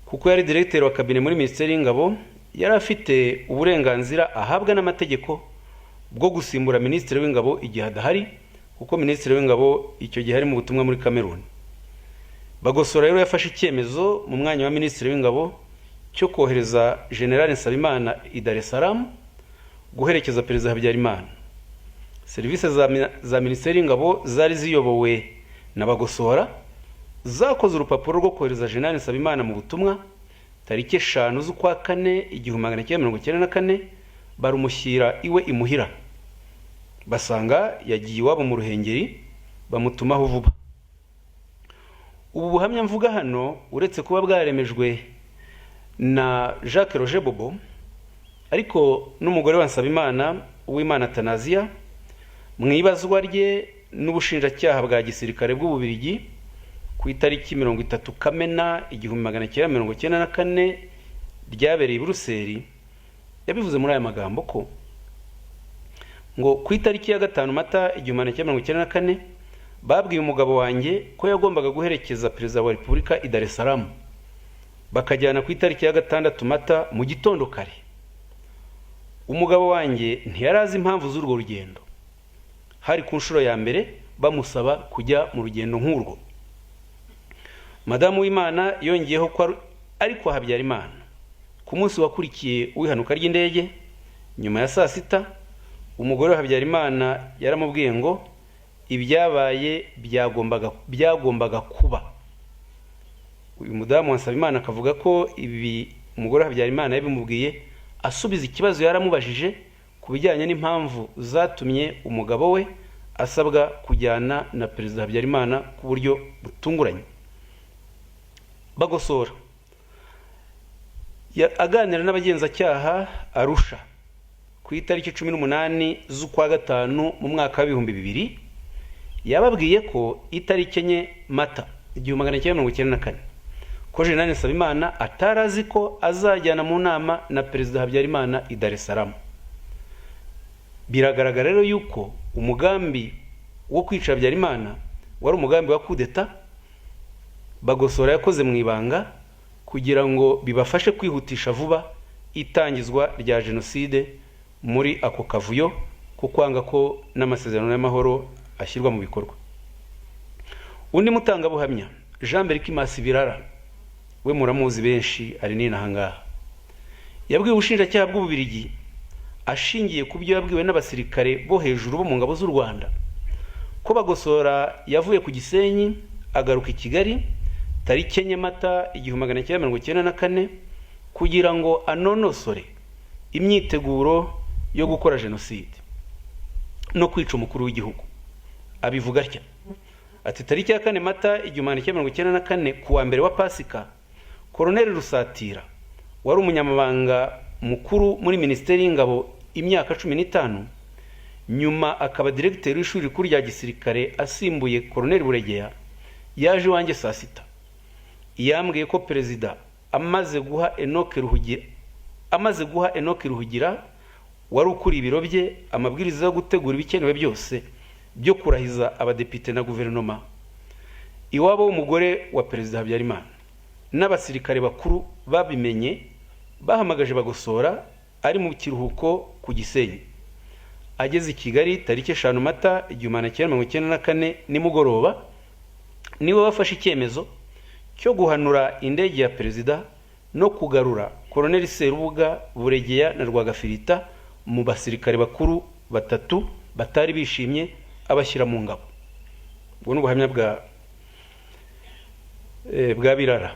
Kuko yari directeur wa cabinet muri Minisiteri y'Ingabo, yari afite uburenganzira ahabwa n'amategeko bwo gusimbura Minisitiri w'Ingabo igihe adahari, kuko Minisitiri w'Ingabo icyo gihe ari mu butumwa muri Cameroon. Bagosora rero yafashe icyemezo mu mwanya wa Minisitiri w'Ingabo cyo kohereza General Nsabimana i Dar es Salaam guherekeza perezida Habyarimana. Serivisi za Minisiteri y'Ingabo zari ziyobowe na Bagosora zakoze urupapuro rwo kohereza General Nsabimana mu butumwa tariki 5 z'ukwa 4 1994 barumushyira iwe imuhira. Basanga yagiye iwabo mu Ruhengeri bamutumaho vuba. Ubu buhamya mvuga hano uretse kuba bwaremejwe na Jacques Roger Bobo, ariko n'umugore wa Nsabimana Uwimana Tanazia mwibazwa rye n'ubushinjacyaha bwa gisirikare bw'Ububiligi ku itariki 30 Kamena 1994 ryabereye i Buruseli, yabivuze muri aya magambo ko ngo ku itariki ya 5 Mata 1994 babwiye umugabo wanjye ko yagombaga guherekeza perezida wa Repubulika i Dar es Salaam, bakajyana ku itariki ya 6 Mata mu gitondo kare. Umugabo wanjye ntiyarazi impamvu z'urwo rugendo. Hari ku nshuro ya mbere bamusaba kujya mu rugendo nk'urwo. Madamu w'Imana yongeyeho ko ariko Habyarimana ku munsi wakurikiye w'ihanuka ry'indege nyuma ya saa sita umugore wa Habyarimana yaramubwiye ngo ibyabaye byagombaga kuba. Uyu mudamu wa Nsabimana akavuga ko ibi umugore wa Habyarimana yabimubwiye asubiza ikibazo yaramubajije ku bijyanye n'impamvu zatumye umugabo we asabwa kujyana na Perezida Habyarimana ku buryo butunguranye. Bagosora aganira n'abagenzacyaha Arusha ku itariki 18 z'ukwa gatanu mu mwaka wa 2000 yababwiye ko itariki enye Mata 1994 ko Jenerali Nsabimana atarazi ko azajyana mu nama na Perezida Habyarimana i Dar es Salaam. Biragaragara rero yuko umugambi wo kwica Habyarimana wari umugambi wa kudeta Bagosora yakoze mu ibanga kugira ngo bibafashe kwihutisha vuba itangizwa rya jenoside muri ako kavuyo ko kwanga ko n'amasezerano y'amahoro ashyirwa mu bikorwa. Undi mutangabuhamya Jean Berkimasi Birara we muramuzi benshi ari n'inahangaha yabwiye ubushinjacyaha bw'Ububirigi ashingiye ku byo yabwiwe n'abasirikare bo hejuru bo mu ngabo z'u Rwanda ko Bagosora yavuye ku Gisenyi agaruka i Kigali tariki enye Mata 1994 kugira ngo anonosore imyiteguro yo gukora jenoside no kwica umukuru w'igihugu. Abivuga atya ati tariki ya 4 Mata 1994 kuwa mbere wa Pasika Colonel Rusatira wari umunyamabanga mukuru muri Minisiteri y'Ingabo imyaka 15 nyuma akaba directeur w'ishuri rikuru rya gisirikare asimbuye Colonel Buregeya yaje wanjye saa sita yambwiye ko Perezida amaze guha Enoch Ruhugira wari ukuri ibiro bye amabwiriza yo gutegura ibikenewe byose byo kurahiza abadepite na guverinoma iwabo w'umugore wa Perezida Habyarimana. N'abasirikare bakuru babimenye bahamagaje Bagosora ari mu kiruhuko ku Gisenyi. Ageze i Kigali tariki 5 Mata 1994 nimugoroba niwe bafashe icyemezo cyo guhanura indege ya Perezida no kugarura Colonel Serubuga, Buregeya na Rwagafirita mu basirikare bakuru batatu batari bishimye abashyira mu ngabo. Ubwo n'ubuhamya bwa Birara.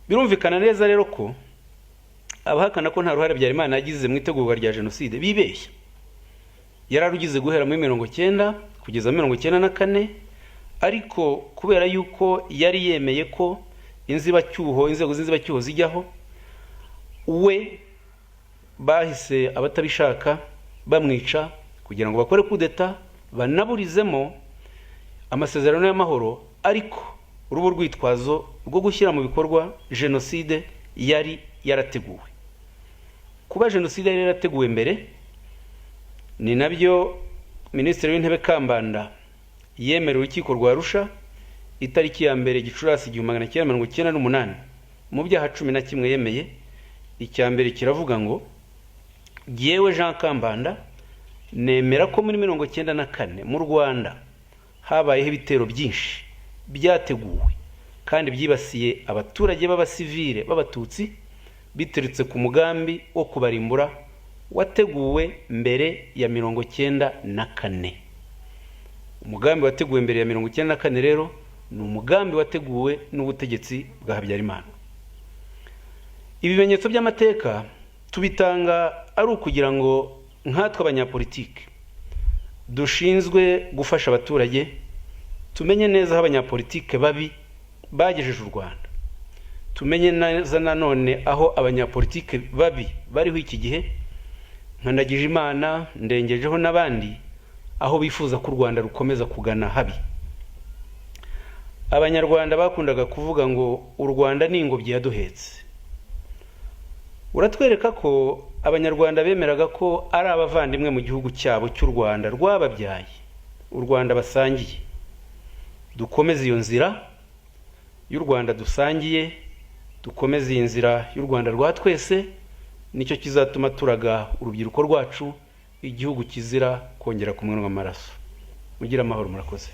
Birumvikana neza rero ko abahakana ko nta ruhare Habyarimana yagize mu itegurwa rya jenoside bibeshya. Yararugize guhera muri 1990 kugeza 1994 ariko kubera yuko yari yemeye ko inzego z'inzibacyuho zijyaho we bahise abatabishaka bamwica kugira ngo bakore kudeta banaburizemo amasezerano y'amahoro ariko urubo rwitwazo rwo gushyira mu bikorwa jenoside yari yarateguwe. Kuba jenoside yari yarateguwe mbere ni nabyo Minisitiri w'Intebe Kambanda yemerera urukiko rwa Arusha itariki ya mbere Gicurasi 1998 mu byaha 11 yemeye. Icya mbere kiravuga ngo yewe Jean Kambanda nemera ko muri 1994 mu Rwanda habayeho ibitero byinshi byateguwe kandi byibasiye abaturage b'abasivile b'abatutsi biteretse ku mugambi wo kubarimbura wateguwe mbere ya 1994. Umugambi wateguwe mbere ya 1994 rero ni umugambi wateguwe n'ubutegetsi bwa Habyarimana. Ibimenyetso by'amateka tubitanga ari ukugira ngo nkatwe abanyapolitike dushinzwe gufasha abaturage tumenye neza aho abanyapolitike babi bagejeje u Rwanda, tumenye neza nanone aho abanyapolitike babi bariho iki gihe nka Ndagijimana, Ndengejeho n'abandi aho bifuza ko u Rwanda rukomeza kugana habi. Abanyarwanda bakundaga kuvuga ngo u Rwanda ni ingobyi yaduhetse. Uratwereka ko abanyarwanda bemeraga ko ari abavandimwe mu gihugu cyabo cy'u Rwanda rwababyaye, u Rwanda basangiye. Dukomeze iyo nzira y'u Rwanda dusangiye, dukomeze iyi nzira y'u Rwanda rwa twese, nicyo kizatuma turaga urubyiruko rwacu igihugu kizira kongera kumwenwa amaraso. Mugira amahoro, murakoze.